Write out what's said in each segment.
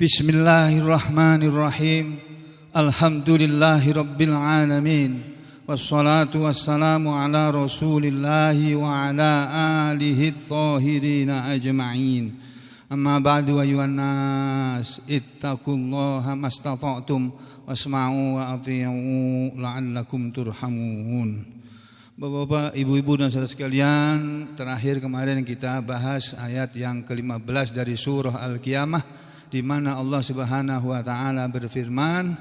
Bismillahirrahmanirrahim. Alhamdulillahirabbil alamin. Wassalatu wassalamu ala Rasulillahi wa ala alihi thahirina ajma'in. Amma ba'du ayyuhan nas ittaqullaha mastata'tum wasma'u wa athi'u la'allakum turhamun. Bapak-bapak, ibu-ibu dan saudara sekalian, terakhir kemarin kita bahas ayat yang ke-15 dari surah Al-Qiyamah, di mana Allah Subhanahu wa taala berfirman,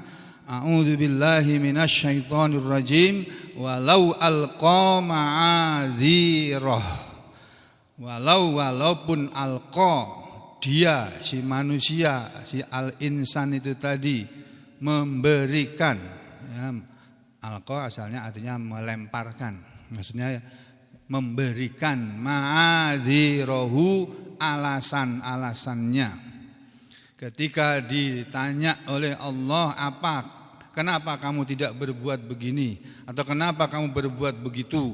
A'udzu billahi minasyaitonir rajim, walau alqa ma'adzirah. Walaupun alqa, dia si manusia, si al-insan itu tadi memberikan, ya, alqa asalnya artinya melemparkan, maksudnya memberikan, ma'adzirahu, alasan-alasannya. Ketika ditanya oleh Allah, kenapa kamu tidak berbuat begini, atau kenapa kamu berbuat begitu,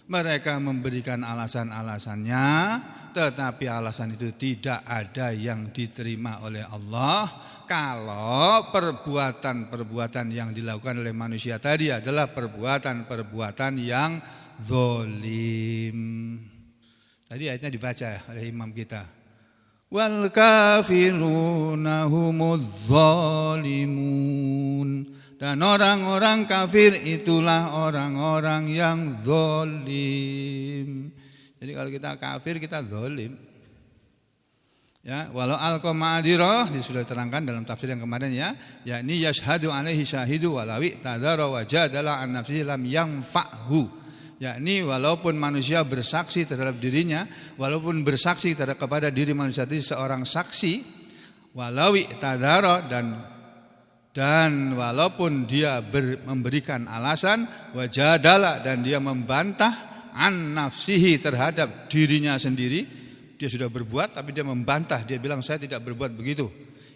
mereka memberikan alasan-alasannya, tetapi alasan itu tidak ada yang diterima oleh Allah kalau perbuatan-perbuatan yang dilakukan oleh manusia tadi adalah perbuatan-perbuatan yang zalim. Tadi ayatnya dibaca oleh imam kita. Wal kafiruna humuz zalimun. Dan orang-orang kafir itulah orang-orang yang zalim. Jadi kalau kita kafir, kita zalim. Ya, walau alqa ma'adzirah, sudah diterangkan dalam tafsir yang kemarin, ya, yakni yashhadu alaihi syahidu walawi tadara wajadala an nafsihi lam yanfa'hu. Yakni walaupun manusia bersaksi terhadap dirinya, walaupun bersaksi kepada diri manusia itu seorang saksi, walawi tadara, dan walaupun dia memberikan alasan, wajadala, dan dia membantah, an nafsihi, terhadap dirinya sendiri, dia sudah berbuat tapi dia membantah, dia bilang saya tidak berbuat begitu.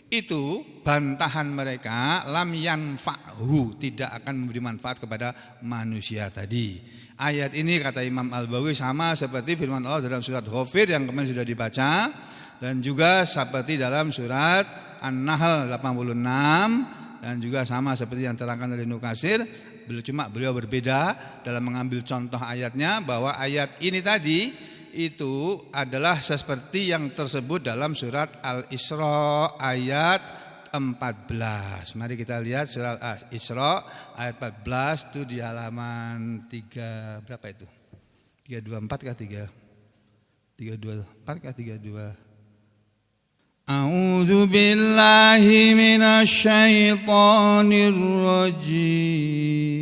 Itu bantahan mereka lam yanfa'hu, tidak akan memberi manfaat kepada manusia tadi. Ayat ini kata Imam Al-Baghawi sama seperti firman Allah dalam surat Ghafir yang kemarin sudah dibaca, dan juga seperti dalam surat An-Nahl 86, dan juga sama seperti yang terangkan oleh Ibnu Katsir. Cuma beliau berbeda dalam mengambil contoh ayatnya, bahwa ayat ini tadi itu adalah seperti yang tersebut dalam surat Al-Isra ayat 14. Mari kita lihat surat Al-Isra ayat 14 itu di halaman 3 berapa itu? 324 kah 324 kah 32? A'udzu billahi minasy syaithanir rajim.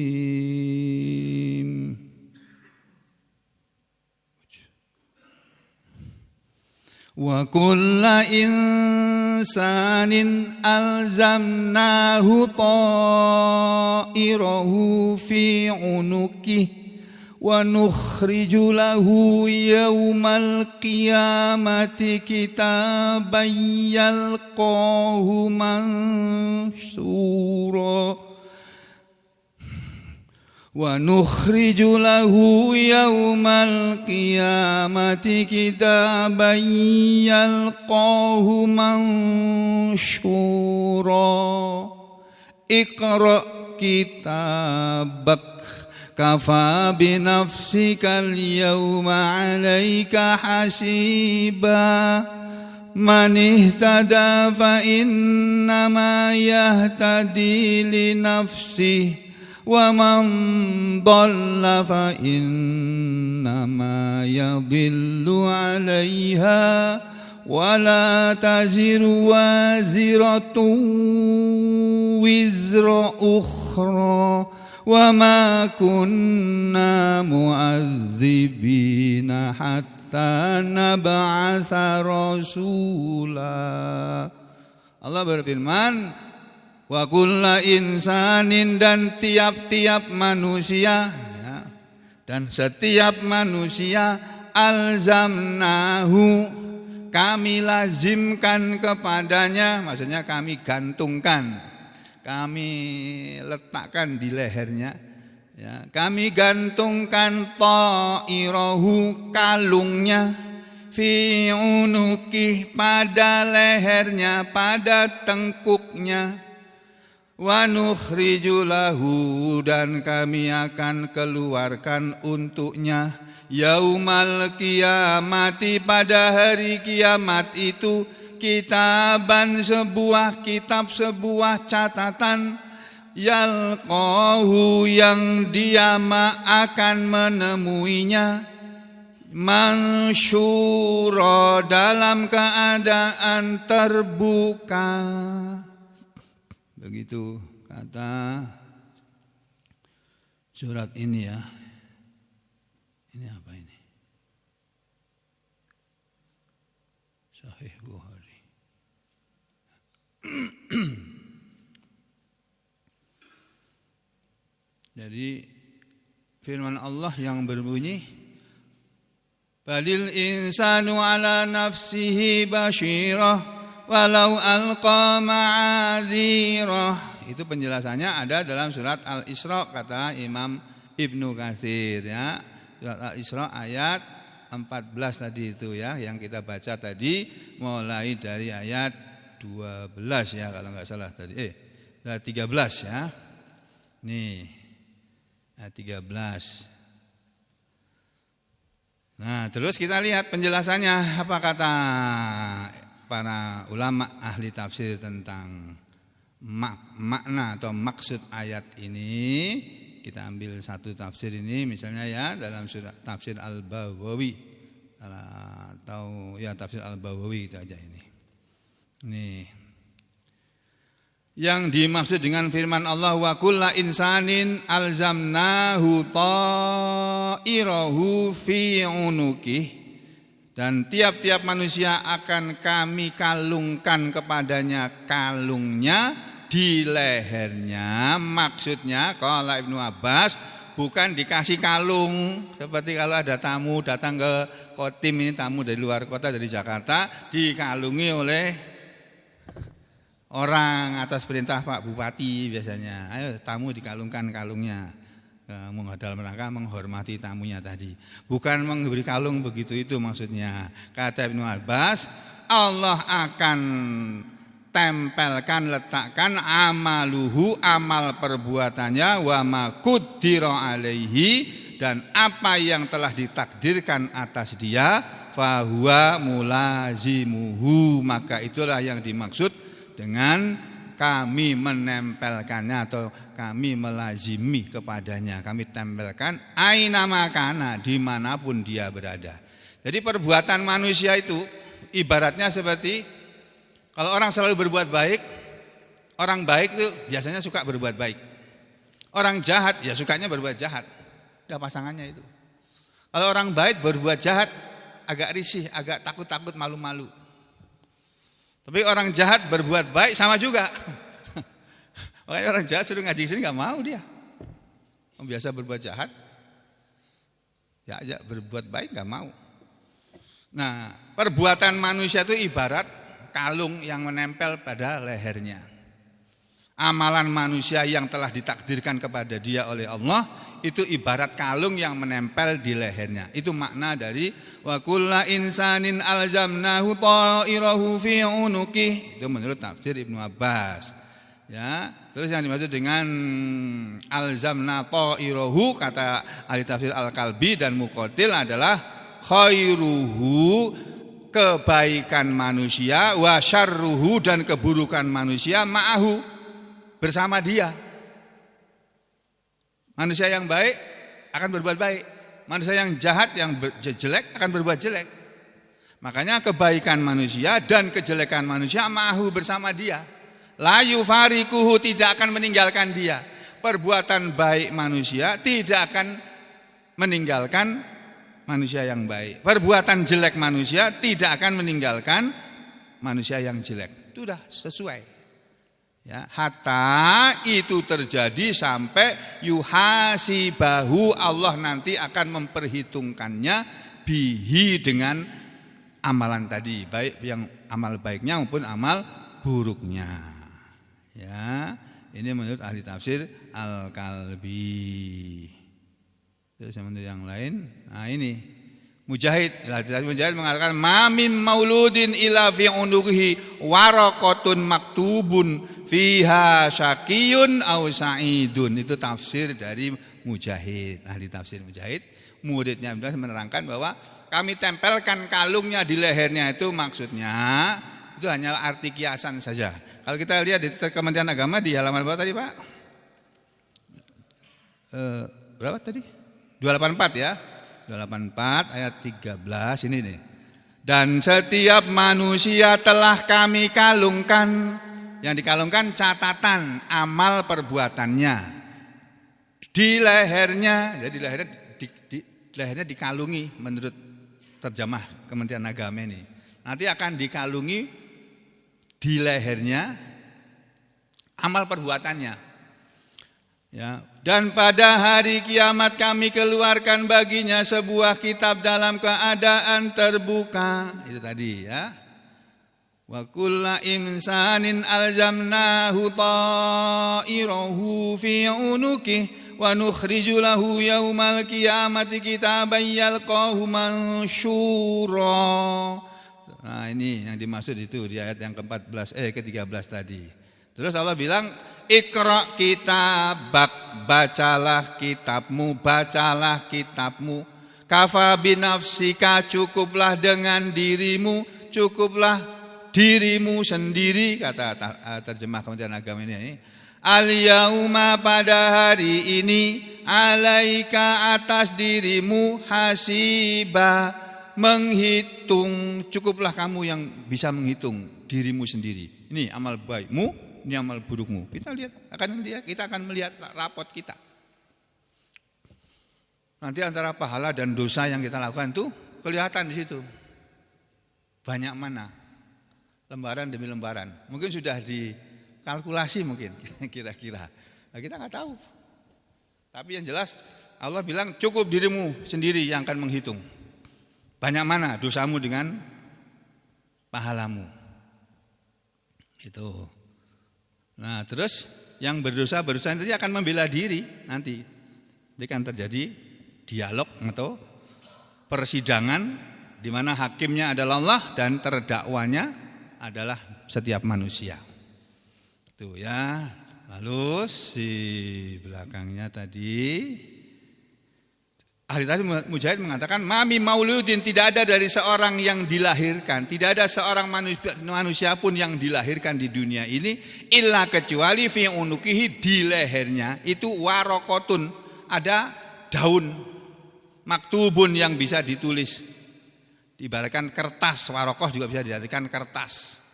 Wa kulla insanin alzamnahu ta'irahu fi 'unuqihi wa nukhriju lahu yawmal qiyamati kitaban yalqahu mansura. Wa nukhriju lahu yawmal qiyamati kitaban yalqahu manshura. Iqra kitabak kafa binafsikal yawma 'alaika hasiba. Man ihtada fa innama yahtadi li nafsihi wa man dhalla fa innama yadhillu 'alaiha wa la taziru waziratun wizra ukhra wa ma kunna mu'adzibina hatta nab'atsa rasula. Allah berfirman, wa kulla insanin, dan tiap-tiap manusia, ya, dan setiap manusia, alzamnahu, kami lazimkan kepadanya, maksudnya kami gantungkan, kami letakkan di lehernya, ya, kami gantungkan ta'irahu, kalungnya, fi unuki pada lehernya, pada tengkuknya. Wa nukhriju lahu dan kami akan keluarkan untuknya yaumal kiamati pada hari kiamat itu kitaban sebuah kitab, sebuah catatan yalqahu yang dia akan menemuinya mansyura dalam keadaan terbuka. Begitu kata surat ini ya. Ini apa ini? Sahih Bukhari. Jadi firman Allah yang berbunyi balil insanu ala nafsihi basyirah walau alqa ma'adzirah. Itu penjelasannya ada dalam surat Al-Isra kata Imam Ibnu Katsir ya. Surat Al-Isra ayat 14 tadi itu ya yang kita baca tadi mulai dari ayat 12 ya kalau enggak salah tadi 13 ya. Nih. Ayat 13. Nah, terus kita lihat penjelasannya apa kata para ulama ahli tafsir tentang makna atau maksud ayat ini. Kita ambil satu tafsir ini misalnya ya dalam surat tafsir Al-Baghawi atau ya tafsir Al-Baghawi itu aja ini. Nih. Yang dimaksud dengan firman Allah wa kullu insanin alzamnahu ta'irahu fi unuki. Dan tiap-tiap manusia akan kami kalungkan kepadanya kalungnya di lehernya. Maksudnya kalau Ibnu Abbas bukan dikasih kalung seperti kalau ada tamu datang ke Kotim, ini tamu dari luar kota dari Jakarta dikalungi oleh orang atas perintah Pak Bupati biasanya. Ayo tamu dikalungkan kalungnya. Dalam rangka menghormati tamunya tadi. Bukan memberi kalung begitu itu maksudnya. Kata Ibnu Abbas, Allah akan tempelkan, letakkan amaluhu, amal perbuatannya, wa ma qaddara alaihi, dan apa yang telah ditakdirkan atas dia, fahuwa mulazimuhu, maka itulah yang dimaksud dengan kami menempelkannya atau kami melazimi kepadanya. Kami tempelkan aina makana, dimanapun dia berada. Jadi perbuatan manusia itu ibaratnya seperti kalau orang selalu berbuat baik, orang baik itu biasanya suka berbuat baik. Orang jahat ya sukanya berbuat jahat. Udah pasangannya itu. Kalau orang baik berbuat jahat agak risih, agak takut-takut, malu-malu. Tapi orang jahat berbuat baik sama juga. Makanya orang jahat suruh ngaji sini nggak mau dia. Biasa berbuat jahat, ya aja berbuat baik nggak mau. Nah, perbuatan manusia itu ibarat kalung yang menempel pada lehernya. Amalan manusia yang telah ditakdirkan kepada dia oleh Allah itu ibarat kalung yang menempel di lehernya. Itu makna dari wa kullu insanin alzamnahu ta'irahu fi unuki. Itu menurut tafsir Ibnu Abbas. Ya, terus yang dimaksud dengan alzamna ta'irahu kata ahli tafsir Al-Kalbi dan Muqatil adalah khairuhu, kebaikan manusia, wa syarruhu, dan keburukan manusia, ma'ahu, bersama dia. Manusia yang baik akan berbuat baik, manusia yang jahat, yang jelek akan berbuat jelek. Makanya kebaikan manusia dan kejelekan manusia ma'ahu, bersama dia. La yufarikuhu, tidak akan meninggalkan dia. Perbuatan baik manusia tidak akan meninggalkan manusia yang baik. Perbuatan jelek manusia tidak akan meninggalkan manusia yang jelek. Itu sudah sesuai. Ya, hatta itu terjadi sampai yuhasibahu, Allah nanti akan memperhitungkannya bihi, dengan amalan tadi, baik yang amal baiknya maupun amal buruknya. Ya, ini menurut ahli tafsir Al-Kalbi. Terus menurut yang lain, nah ini Mujahid mengatakan mamin mauludin ila fi unuqihi waraqatun maktubun fiha syaqiyun aw sa'idun. Itu tafsir dari Mujahid, ahli tafsir Mujahid. Muridnya menerangkan bahwa kami tempelkan kalungnya di lehernya, itu maksudnya itu hanya arti kiasan saja. Kalau kita lihat di Kementerian Agama di halaman berapa tadi Pak? Berapa tadi? 284 ya. 284 ayat 13 ini nih. Dan setiap manusia telah kami kalungkan, yang dikalungkan catatan amal perbuatannya di lehernya. Jadi lehernya dikalungi menurut terjemah Kementerian Agama ini. Nanti akan dikalungi di lehernya amal perbuatannya. Ya, dan pada hari kiamat kami keluarkan baginya sebuah kitab dalam keadaan terbuka. Itu tadi ya. Wa kullu insanin alzamnahu ta'irahu fi unuqihi wa nukhriju lahu yaumal qiyamati kitaban yalqahu mansyura. Nah, ini yang dimaksud itu di ayat yang ke-14 ke-13 tadi. Terus Allah bilang, Iqra kitabak, bacalah kitabmu, kafa binafsika, cukuplah dengan dirimu, cukuplah dirimu sendiri, kata terjemah Kementerian Agama ini. Al-yauma, pada hari ini, alaika, atas dirimu, hasiba, menghitung, cukuplah kamu yang bisa menghitung dirimu sendiri. Ini amal baikmu, ini amal burukmu. Kita akan melihat rapot kita. Nanti antara pahala dan dosa yang kita lakukan itu kelihatan di situ. Banyak mana, lembaran demi lembaran. Mungkin sudah dikalkulasi mungkin kira-kira. Nah, kita nggak tahu. Tapi yang jelas Allah bilang cukup dirimu sendiri yang akan menghitung. Banyak mana dosamu dengan pahalamu. Itu. Nah, terus yang berdosa nanti akan membela diri nanti. Ini kan terjadi dialog atau persidangan di mana hakimnya adalah Allah dan terdakwanya adalah setiap manusia. Itu ya. Lalu si belakangnya tadi ahli tafsir Mujahid mengatakan mami mauludin, tidak ada dari seorang yang dilahirkan, tidak ada seorang manusia pun yang dilahirkan di dunia ini illa kecuali fi unuqihi, di lehernya itu waraqatun, ada daun maktubun yang bisa ditulis. Diibaratkan kertas, waraqah juga bisa diartikan kertas.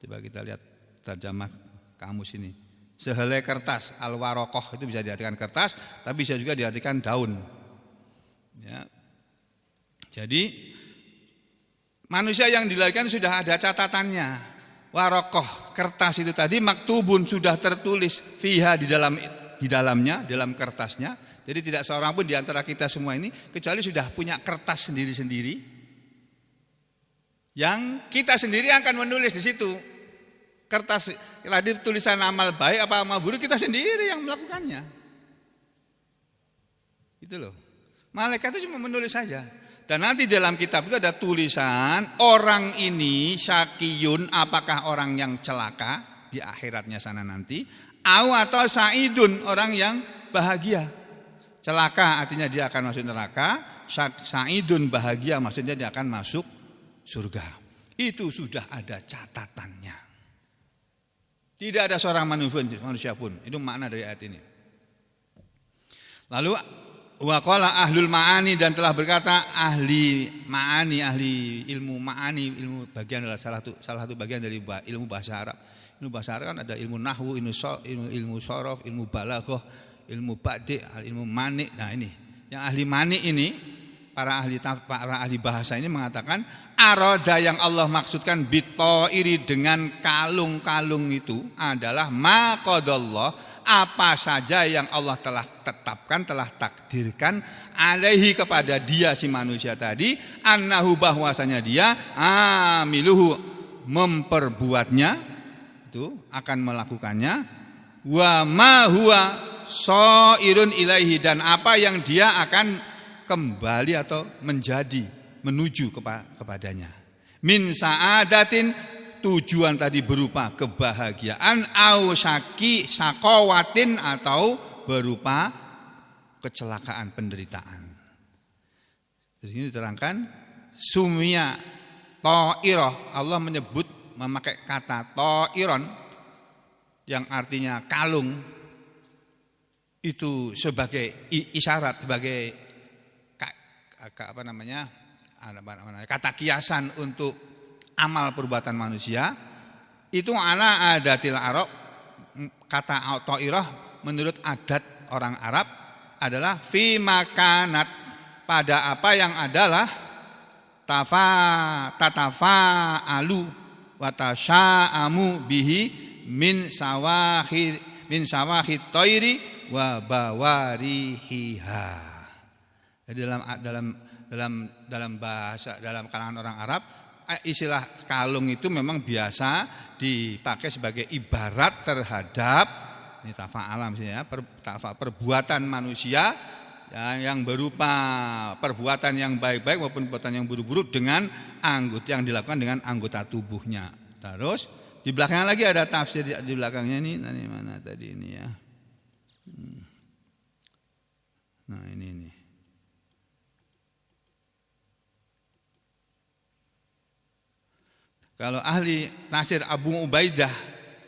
Coba kita lihat terjemah kamus ini. Sehelai kertas, al-waraqah itu bisa diartikan kertas, tapi bisa juga diartikan daun. Ya. Jadi manusia yang dilahirkan sudah ada catatannya. Waraqah, kertas itu tadi, maktubun, sudah tertulis, fiha, di dalamnya, dalam kertasnya. Jadi tidak seorang pun di antara kita semua ini kecuali sudah punya kertas sendiri-sendiri yang kita sendiri akan menulis di situ. Kertas tadi tulisan amal baik apa amal buruk kita sendiri yang melakukannya. Itu loh. Malaikat itu cuma menulis saja. Dan nanti dalam kitab itu ada tulisan orang ini syaqiyun, apakah orang yang celaka di akhiratnya sana nanti, atau sa'idun, orang yang bahagia. Celaka artinya dia akan masuk neraka, sa'idun bahagia maksudnya dia akan masuk surga. Itu sudah ada catatannya. Tidak ada seorang manusia pun. Itu makna dari ayat ini. Lalu waqala ahlul ma'ani, dan telah berkata ahli ma'ani, ahli ilmu ma'ani, ilmu bagian adalah salah satu bagian dari ilmu bahasa Arab. Ilmu bahasa Arab kan ada ilmu nahwu, ilmu sorof, ilmu balaghah, ilmu badi', ilmu mani'. Nah ini, yang ahli mani' ini, para ahli bahasa ini mengatakan arada, yang Allah maksudkan bithairi, dengan kalung-kalung itu adalah maqadallah, apa saja yang Allah telah tetapkan, telah takdirkan alaihi, kepada dia si manusia tadi, annahu, bahwasanya dia amiluhu, memperbuatnya, itu akan melakukannya, wa ma huwa shairun ilaihi, dan apa yang dia akan kembali atau menjadi menuju kepadanya. Min sa'adatin, tujuan tadi berupa kebahagiaan, au syaqawatin, atau berupa kecelakaan, penderitaan. Di sini diterangkan sumia ta'irah, Allah menyebut memakai kata ta'iron yang artinya kalung itu sebagai isyarat, sebagai kata kiasan untuk amal perbuatan manusia. Itu ala adatil Arab, kata ta'irah menurut adat orang Arab adalah fi makanat, pada apa yang adalah tatafa'alu wa tasya'amu bihi min sawahit thairi wa bawarihiha. Jadi dalam bahasa, dalam kalangan orang Arab, istilah kalung itu memang biasa dipakai sebagai ibarat terhadap ini tafa'ala misalnya, perbuatan manusia yang berupa perbuatan yang baik-baik maupun perbuatan yang buruk-buruk dengan anggota yang dilakukan dengan anggota tubuhnya. Terus di belakangnya lagi ada tafsir di belakangnya ini, mana tadi ini ya. Nah ini. Kalau ahli tafsir Abu Ubaidah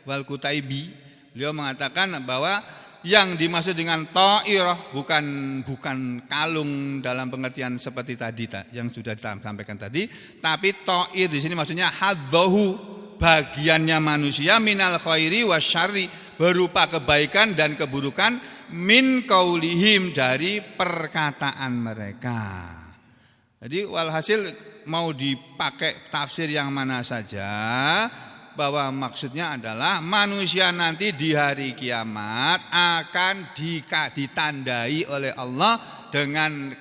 wal Kutaibi, beliau mengatakan bahwa yang dimaksud dengan ta'irah bukan kalung dalam pengertian seperti tadi yang sudah disampaikan tadi, tapi ta'ir di sini maksudnya hadzahu, bagiannya manusia, minal khairi wasyarri, berupa kebaikan dan keburukan, min qaulihim, dari perkataan mereka. Jadi walhasil mau dipakai tafsir yang mana saja, bahwa maksudnya adalah manusia nanti di hari kiamat akan ditandai oleh Allah dengan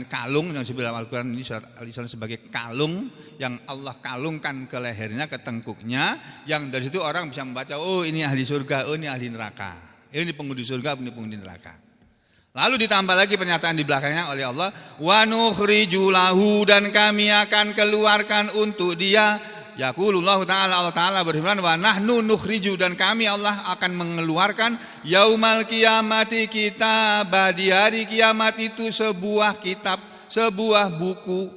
kalung yang disebut dalam Al-Quran ini surat Al-Isra sebagai kalung yang Allah kalungkan ke lehernya, ke tengkuknya, yang dari situ orang bisa membaca, oh ini ahli surga, oh ini ahli neraka, ini penghuni surga, ini penghuni neraka. Lalu ditambah lagi pernyataan di belakangnya oleh Allah, wa nukhriju lahu, dan kami akan keluarkan untuk dia. Yaqulullahu ta'ala, Allah ta'ala berfirman, wa nahnu nukhriju, dan kami Allah akan mengeluarkan yaumal qiyamati kitabah, di hari kiamat itu sebuah kitab, sebuah buku.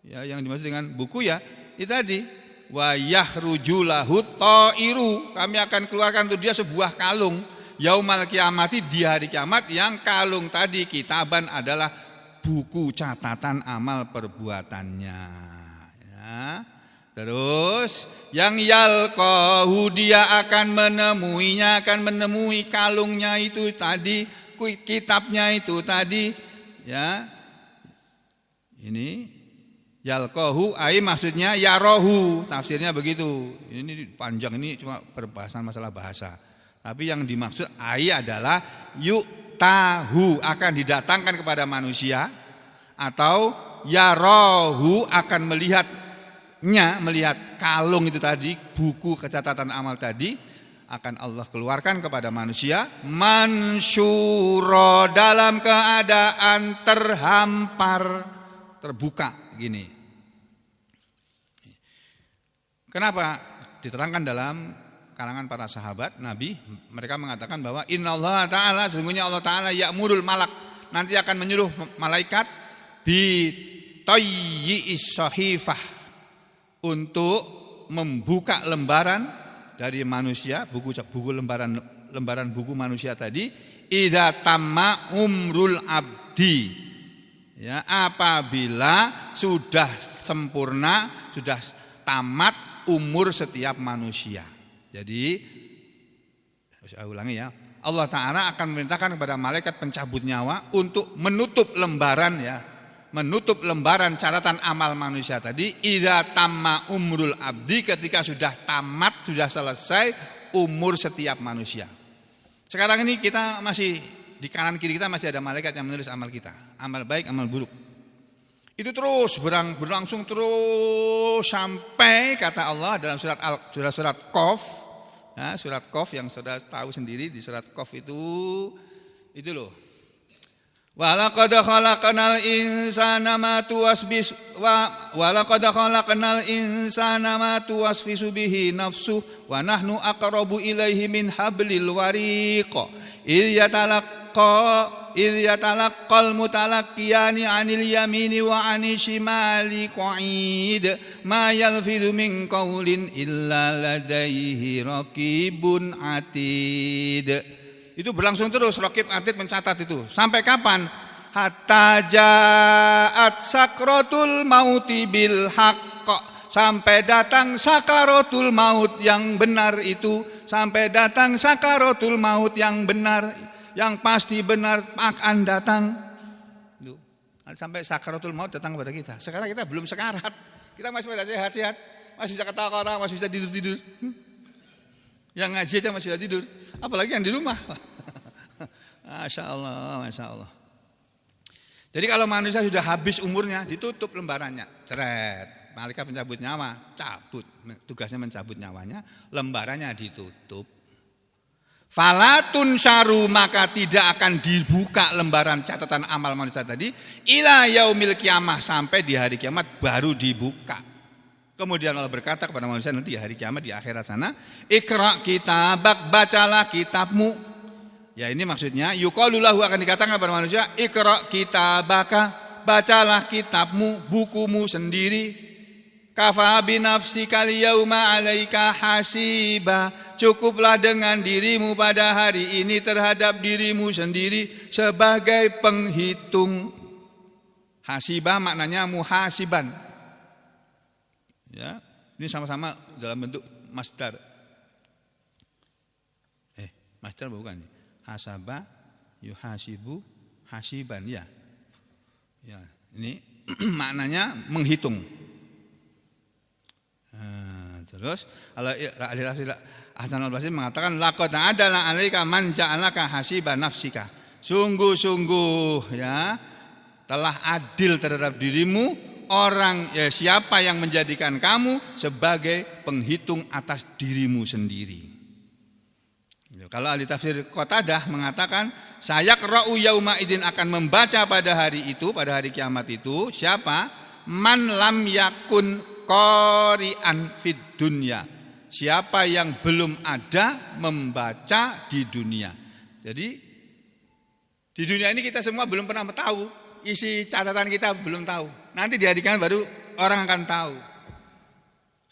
Ya, yang dimaksud dengan buku ya itu tadi, wa yakhruju lahu ta'iru, kami akan keluarkan untuk dia sebuah kalung. Yaumal qiyamati, di hari kiamat, yang kalung tadi kitaban adalah buku catatan amal perbuatannya. Ya. Terus yang yalqahu, dia akan menemuinya, akan menemui kalungnya itu tadi, kitabnya itu tadi, ya. Ini yalqahu ai maksudnya yarahu, tafsirnya begitu. Ini panjang, ini cuma perbahasan masalah bahasa. Tapi yang dimaksud ai adalah yu'tahu, akan didatangkan kepada manusia, atau yarahu, akan melihat kalung itu tadi, buku catatan amal tadi, akan Allah keluarkan kepada manusia, mansyura, dalam keadaan terhampar, terbuka gini. Kenapa? Diterangkan dalam kalangan para sahabat Nabi, mereka mengatakan bahwa innallaha ta'ala, sesungguhnya Allah ta'ala ya'murul malak, nanti akan menyuruh malaikat bi tayyi'is sahifah, untuk membuka lembaran dari manusia, buku lembaran buku manusia tadi, idza tamma umrul abdi, ya, apabila sudah sempurna, sudah tamat umur setiap manusia. Jadi saya ulangi ya, Allah Ta'ala akan memerintahkan kepada malaikat pencabut nyawa untuk menutup lembaran, ya, menutup lembaran catatan amal manusia tadi, idza tamma umrul abdi, ketika sudah tamat, sudah selesai umur setiap manusia. Sekarang ini kita masih di kanan kiri kita masih ada malaikat yang menulis amal kita, amal baik, amal buruk. Itu terus berlangsung terus sampai kata Allah dalam surat Qaf, ya, surat Qaf yang sudah tahu sendiri, di surat Qaf itu loh. Walaqad khalaqnal insana ma tuwaswisu bihi nafsuh wa nahnu aqrabu ilaihi min hablil wariq idh yatalaqqal mutalaqqiyani 'anil yamini wa 'anil shimali qa'id ma yalfidhu min qawlin illa ladaihi raqibun 'atid. Itu berlangsung terus, raqib atid mencatat itu. Sampai kapan? Hatta ja'at sakratul mauti bil haqq. Sampai datang sakaratul maut yang benar itu. Sampai datang sakaratul maut yang benar, yang pasti benar akan datang. Sampai sakaratul maut datang kepada kita. Sekarang kita belum sekarat. Kita masih pada sehat-sehat, masih bisa ketawa-ketawa, masih bisa tidur-tidur. Yang ngaji aja masih bisa tidur, apalagi yang di rumah. Masya Allah, Masya Allah. Jadi kalau manusia sudah habis umurnya, ditutup lembarannya, ceret. Malaikat pencabut nyawa, cabut. Tugasnya mencabut nyawanya, lembarannya ditutup. Falatun syaru, maka tidak akan dibuka lembaran catatan amal manusia tadi. Ila yaumil kiamah, sampai di hari kiamat baru dibuka. Kemudian Allah berkata kepada manusia nanti di hari kiamat di akhirat sana, Iqra kitabak, bacalah kitabmu. Ya ini maksudnya, yuqalu lahu, akan dikatakan kepada manusia, Iqra kitabaka, bacalah kitabmu, bukumu sendiri. Kafa binafsika liyauma 'alaika hasiba, cukuplah dengan dirimu pada hari ini terhadap dirimu sendiri sebagai penghitung. Hasiba maknanya muhasiban. Ya, ini sama-sama dalam bentuk masdar. Masdar bukan? Hasaba, yuhasibu, hasiban, ya. Ya, ini maknanya menghitung. Terus kalau Hasan al-Basri mengatakan laqad adala 'alaika man ja'alaka hasiban nafsika. Sungguh-sungguh ya telah adil terhadap dirimu orang, ya, siapa yang menjadikan kamu sebagai penghitung atas dirimu sendiri. Kalau ahli tafsir Qatadah mengatakan sayaqra'u yauma idzin, akan membaca pada hari itu, pada hari kiamat itu, siapa? Man lam yakun qari'an fid dunya, siapa yang belum ada membaca di dunia. Jadi di dunia ini kita semua belum pernah tahu, isi catatan kita belum tahu. Nanti di hari kiamat baru orang akan tahu.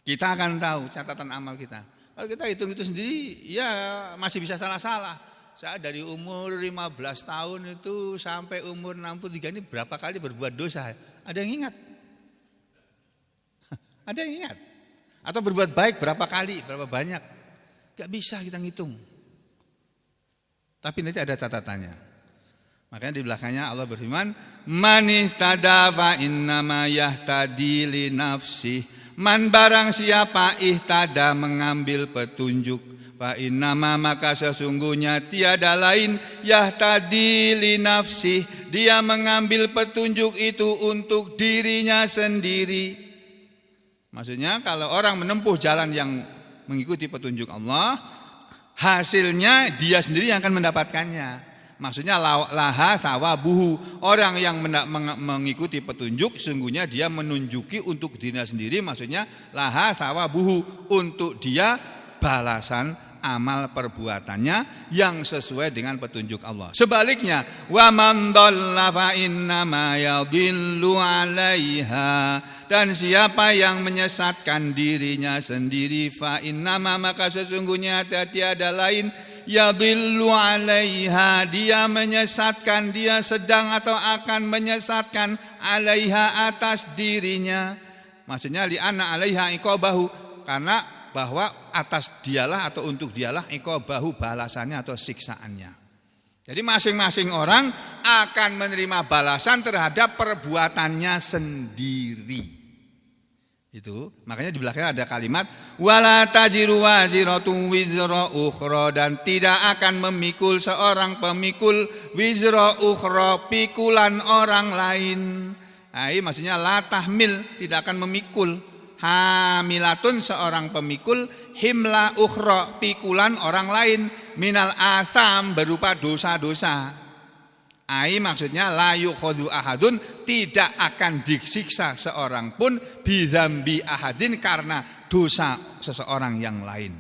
Kita akan tahu catatan amal kita. Kalau kita hitung itu sendiri, ya masih bisa salah-salah. Saya dari umur 15 tahun itu sampai umur 63 ini berapa kali berbuat dosa? Ada yang ingat? Ada yang ingat? Atau berbuat baik berapa kali, berapa banyak? Gak bisa kita ngitung. Tapi nanti ada catatannya. Makanya di belakangnya Allah berfirman, man ihtada fa innama yahtadi li nafsih. Man barang siapa ihtada mengambil petunjuk, fa innama maka sesungguhnya tiada lain yahtadi li nafsih, dia mengambil petunjuk itu untuk dirinya sendiri. Maksudnya kalau orang menempuh jalan yang mengikuti petunjuk Allah, hasilnya dia sendiri yang akan mendapatkannya. Maksudnya laha sawabuhu, orang yang mengikuti petunjuk sungguhnya dia menunjuki untuk dirinya sendiri, maksudnya laha sawabuhu, untuk dia balasan amal perbuatannya yang sesuai dengan petunjuk Allah. Sebaliknya, wa man dhalla fa innama yadhillu 'alaiha, dan siapa yang menyesatkan dirinya sendiri, fa innama maka sesungguhnya tiada lain yadhillu 'alaiha, dia menyesatkan, dia sedang atau akan menyesatkan 'alaiha atas dirinya. Maksudnya li'anna 'alaiha iqabahu, karena bahwa atas dialah atau untuk dialah iqabahu, balasannya atau siksaannya. Jadi masing-masing orang akan menerima balasan terhadap perbuatannya sendiri. Itu makanya di belakang ada kalimat wala taziru waziratun wizra ukhra, dan tidak akan memikul seorang pemikul wizra ukhra, pikulan orang lain. Nah, ini maksudnya la tahmil, tidak akan memikul. Hamilatun seorang pemikul, himla ukhra, pikulan orang lain, minal asam berupa dosa-dosa. Ai maksudnya la yukhadhu ahadun, tidak akan disiksa seorang pun bidzambi ahadin karena dosa seseorang yang lain.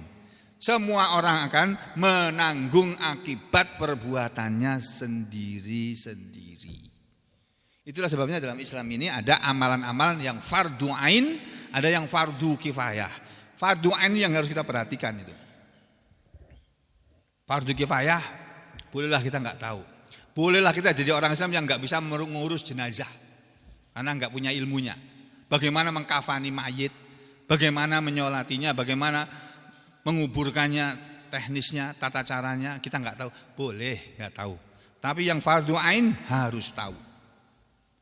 Semua orang akan menanggung akibat perbuatannya sendiri-sendiri. Itulah sebabnya dalam Islam ini ada amalan-amalan yang fardu ain, ada yang fardu kifayah. Fardu ain yang harus kita perhatikan itu. Fardu kifayah bolehlah kita enggak tahu. Bolehlah kita jadi orang Islam yang enggak bisa mengurus jenazah karena enggak punya ilmunya. Bagaimana mengkafani mayit, bagaimana menyolatinya, bagaimana menguburkannya, teknisnya, tata caranya kita enggak tahu. Boleh enggak tahu. Tapi yang fardu ain harus tahu.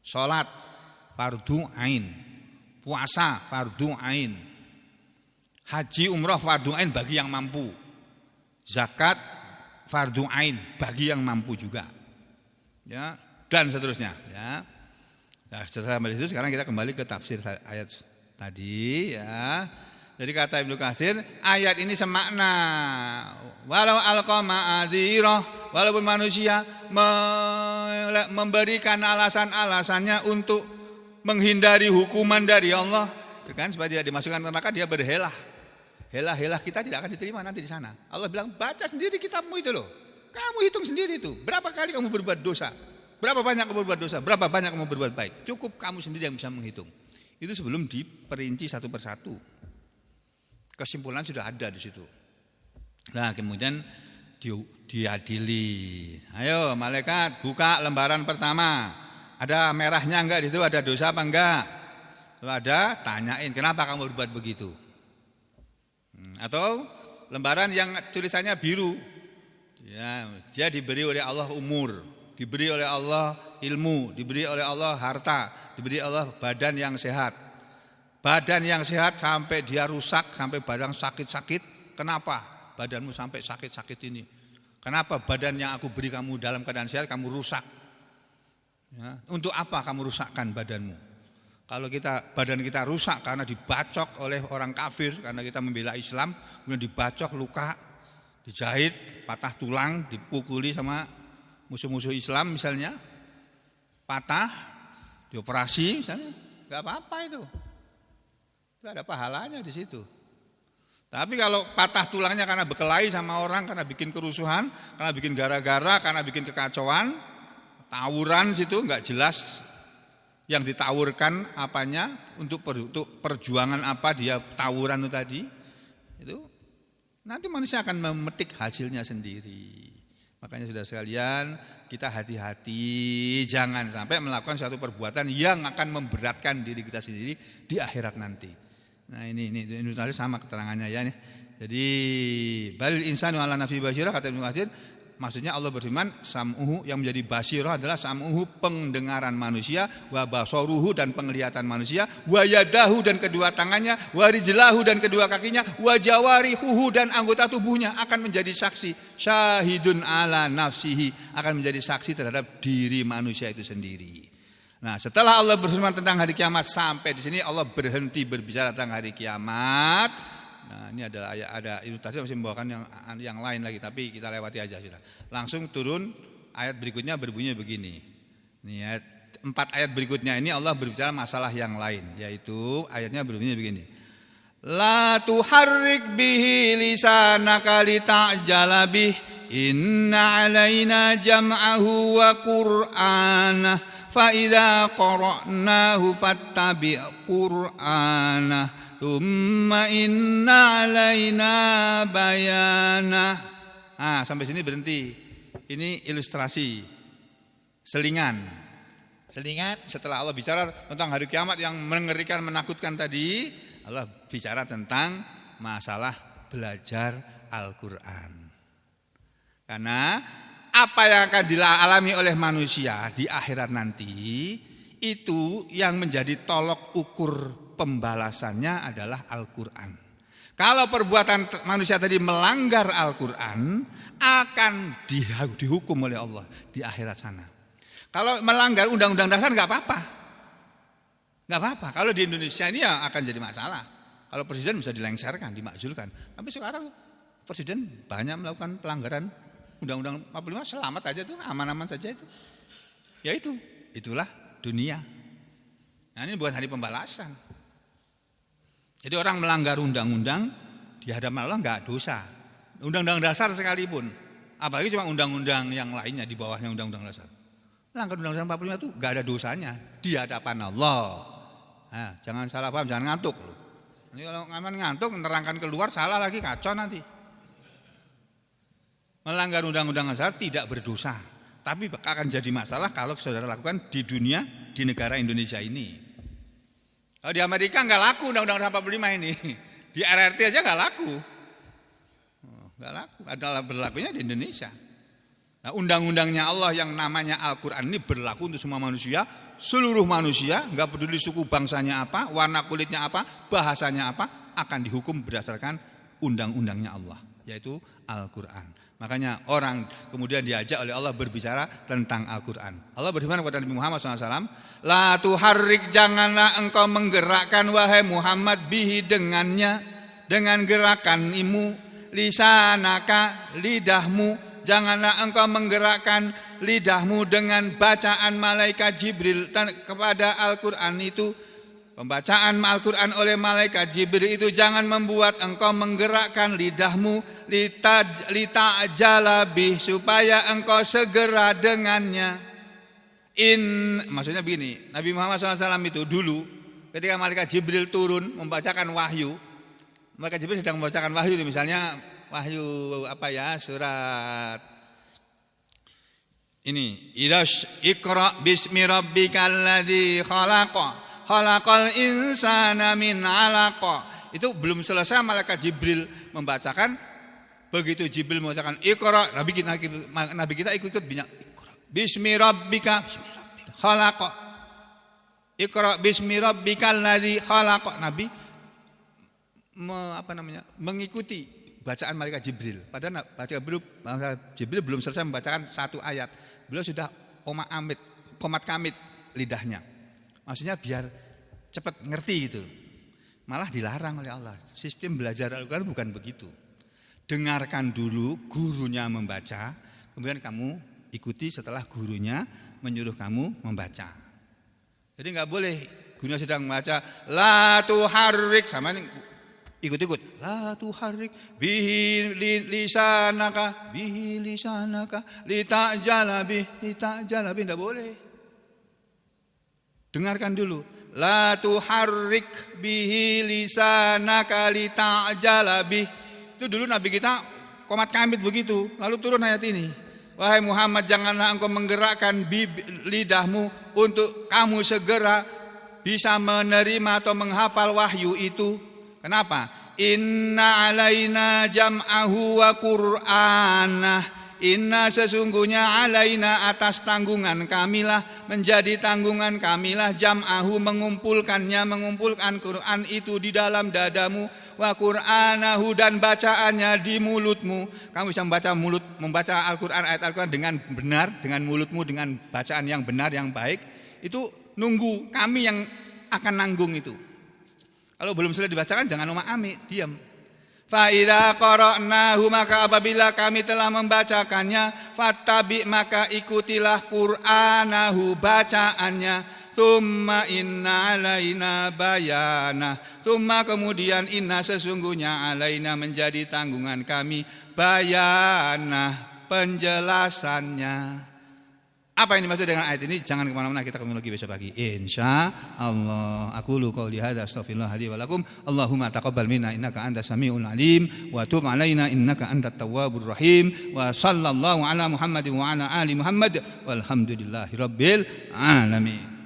Salat fardu ain, puasa fardu ain, haji umrah fardu ain bagi yang mampu, zakat fardu ain bagi yang mampu juga. Ya, dan seterusnya ya. Nah, setelah itu sekarang kita kembali ke tafsir ayat tadi ya. Jadi kata Ibnu Katsir, ayat ini semakna walau alqa ma'adzirah, walaupun manusia memberikan alasan-alasannya untuk menghindari hukuman dari Allah, itu kan supaya tidak dimasukkan ke neraka, dia berhelah. Helah-helah kita tidak akan diterima nanti di sana. Allah bilang, baca sendiri kitabmu itu loh. Kamu hitung sendiri itu, berapa kali kamu berbuat dosa, berapa banyak kamu berbuat dosa, berapa banyak kamu berbuat baik. Cukup kamu sendiri yang bisa menghitung. Itu sebelum diperinci satu persatu. Kesimpulan sudah ada di situ. Nah, kemudian diadili. Ayo malaikat buka lembaran pertama. Ada merahnya enggak di situ, ada dosa apa enggak? Kalau ada, tanyain kenapa kamu berbuat begitu. Atau lembaran yang tulisannya biru. Ya, dia diberi oleh Allah umur, diberi oleh Allah ilmu, diberi oleh Allah harta, diberi Allah badan yang sehat. Badan yang sehat sampai dia rusak, sampai badan sakit-sakit. Kenapa badanmu sampai sakit-sakit ini? Kenapa badan yang aku beri kamu dalam keadaan sehat kamu rusak? Ya, untuk apa kamu rusakkan badanmu? Kalau badan kita rusak karena dibacok oleh orang kafir, karena kita membela Islam, kemudian dibacok luka, dijahit, patah tulang, dipukuli sama musuh-musuh Islam misalnya, patah, dioperasi misalnya, nggak apa-apa itu. Itu ada pahalanya di situ. Tapi kalau patah tulangnya karena berkelahi sama orang, karena bikin kerusuhan, karena bikin gara-gara, karena bikin kekacauan, tawuran situ nggak jelas yang ditawurkan apanya, untuk perjuangan apa dia tawuran itu tadi, itu nanti manusia akan memetik hasilnya sendiri. Makanya sudah sekalian, kita hati-hati jangan sampai melakukan suatu perbuatan yang akan memberatkan diri kita sendiri di akhirat nanti. Nah ini tadi sama keterangannya ya nih. Jadi balil insanu ala nafsi basyirah, kata Ibnu Katsir, maksudnya Allah berfirman sam'uhu, yang menjadi basyirah adalah sam'uhu pendengaran manusia, wa basaruhu dan penglihatan manusia, wa yadahu dan kedua tangannya, wa rijlahu dan kedua kakinya, wa jawarihuhu dan anggota tubuhnya akan menjadi saksi, syahidun ala nafsihi, akan menjadi saksi terhadap diri manusia itu sendiri. Nah, setelah Allah berfirman tentang hari kiamat, sampai di sini Allah berhenti berbicara tentang hari kiamat. Nah, ini adalah ada Ibnu Katsir masih membawakan yang lain lagi, tapi kita lewati aja sudah. Langsung turun ayat berikutnya berbunyi begini. Ini 4 ayat berikutnya ini Allah berbicara masalah yang lain, yaitu ayatnya berbunyi begini. La tuharrik bihi lisanaka lita'jala bih, inna alaina jam'ahu wa qur'anah, fa idza qara'nahu fattabi' qur'anah, thumma inna alaina bayanah. Sampai sini berhenti. Ini ilustrasi, selingan. Setelah Allah bicara tentang hari kiamat yang mengerikan, menakutkan tadi, Allah bicara tentang masalah belajar Al-Quran. Karena apa yang akan dialami oleh manusia di akhirat nanti, itu yang menjadi tolok ukur pembalasannya adalah Al-Quran. Kalau perbuatan manusia tadi melanggar Al-Quran, akan dihukum oleh Allah di akhirat sana. Kalau melanggar undang-undang dasar nggak apa-apa. Nggak apa-apa. Kalau di Indonesia ini ya akan jadi masalah. Kalau presiden bisa dilengsarkan, dimakzulkan. Tapi sekarang presiden banyak melakukan pelanggaran undang-undang 45, selamat aja tuh, aman-aman saja itu. Ya itulah dunia. Nah, ini bukan hari pembalasan. Jadi orang melanggar undang-undang di hadapan Allah enggak dosa. Undang-undang dasar sekalipun. Apalagi cuma undang-undang yang lainnya di bawahnya undang-undang dasar. Melanggar undang-undang 45 itu enggak ada dosanya di hadapan Allah. Nah, jangan salah paham, jangan ngantuk. Ini kalau ngantuk menerangkan keluar salah lagi, kacau nanti. Melanggar undang-undang dasar tidak berdosa, tapi akan jadi masalah kalau saudara lakukan di dunia, di negara Indonesia ini. Kalau di Amerika nggak laku undang-undang 45 ini, di RRT aja nggak laku, adalah berlakunya di Indonesia. Nah, undang-undangnya Allah yang namanya Al-Quran ini berlaku untuk semua manusia, seluruh manusia, nggak peduli suku bangsanya apa, warna kulitnya apa, bahasanya apa, akan dihukum berdasarkan undang-undangnya Allah, yaitu Al-Quran. Makanya orang kemudian diajak oleh Allah berbicara tentang Al-Quran. Allah berfirman kepada Nabi Muhammad SAW, La tuharrik, janganlah engkau menggerakkan wahai Muhammad bihi dengannya, dengan gerakanmu, lisanaka, lidahmu, janganlah engkau menggerakkan lidahmu dengan bacaan malaikat Jibril kepada Al-Quran itu. Pembacaan Al-Quran oleh malaikat Jibril itu jangan membuat engkau menggerakkan lidahmu lita'jalabih, supaya engkau segera dengannya. Maksudnya begini, Nabi Muhammad SAW itu dulu ketika malaikat Jibril turun membacakan wahyu, malaikat Jibril sedang membacakan wahyu, misalnya wahyu surat ini, Iqra bismi rabbikal ladzi khalaqal insana min 'alaq. Itu belum selesai malaikat Jibril membacakan, begitu Jibril membacakan Iqra, Nabi kita ikut banyak Iqra bismi rabbika khalaq, Iqra bismi rabbikal ladzi khalaq. Nabi mengikuti bacaan malaikat Jibril. Padahal malaikat Jibril belum selesai membacakan satu ayat, beliau sudah komat kamit lidahnya. Maksudnya biar cepat ngerti gitu. Malah dilarang oleh Allah. Sistem belajar Al-Quran bukan begitu. Dengarkan dulu gurunya membaca, kemudian kamu ikuti setelah gurunya menyuruh kamu membaca. Jadi enggak boleh gurunya sedang membaca, la tuharrik, sama ini ikut-ikut, la tuharrik bihi lisanaka lita'jalabih, enggak boleh. Dengarkan dulu. La tuharrik bihi lisanaka lita'jalabih. Itu dulu Nabi kita komat kamit begitu. Lalu turun ayat ini. Wahai Muhammad, janganlah engkau menggerakkan lidahmu untuk kamu segera bisa menerima atau menghafal wahyu itu. Kenapa? Inna alaina jam'ahu wa qur'anah. Inna sesungguhnya alaina atas tanggungan kamilah, menjadi tanggungan kamilah, jam'ahu mengumpulkan Quran itu di dalam dadamu, wa qur'anahu dan bacaannya di mulutmu. Kamu bisa membaca Al-Quran, ayat Al-Quran dengan benar, dengan mulutmu, dengan bacaan yang benar, yang baik. Itu nunggu kami yang akan nanggung itu. Kalau belum sudah dibacakan jangan ami, diam. Fa idza qara'nahu, maka apabila kami telah membacakannya, fattabi, maka ikutilah Qur'anahu, bacaannya. Tsumma inna alaina bayana, tsumma kemudian inna sesungguhnya alaina menjadi tanggungan kami, bayana penjelasannya. Apa yang dimaksud dengan ayat ini? Jangan kemana-mana, kita kembali lagi besok pagi insya Allah. Aku lu qauli hadza astaghfirullah li wa lakum. Allahumma taqabbal minna innaka antas samiul alim wa tub alaina innaka antat tawwabur rahim. Wa sallallahu ala Muhammadin wa ala ali Muhammad walhamdulillahi rabbil alamin.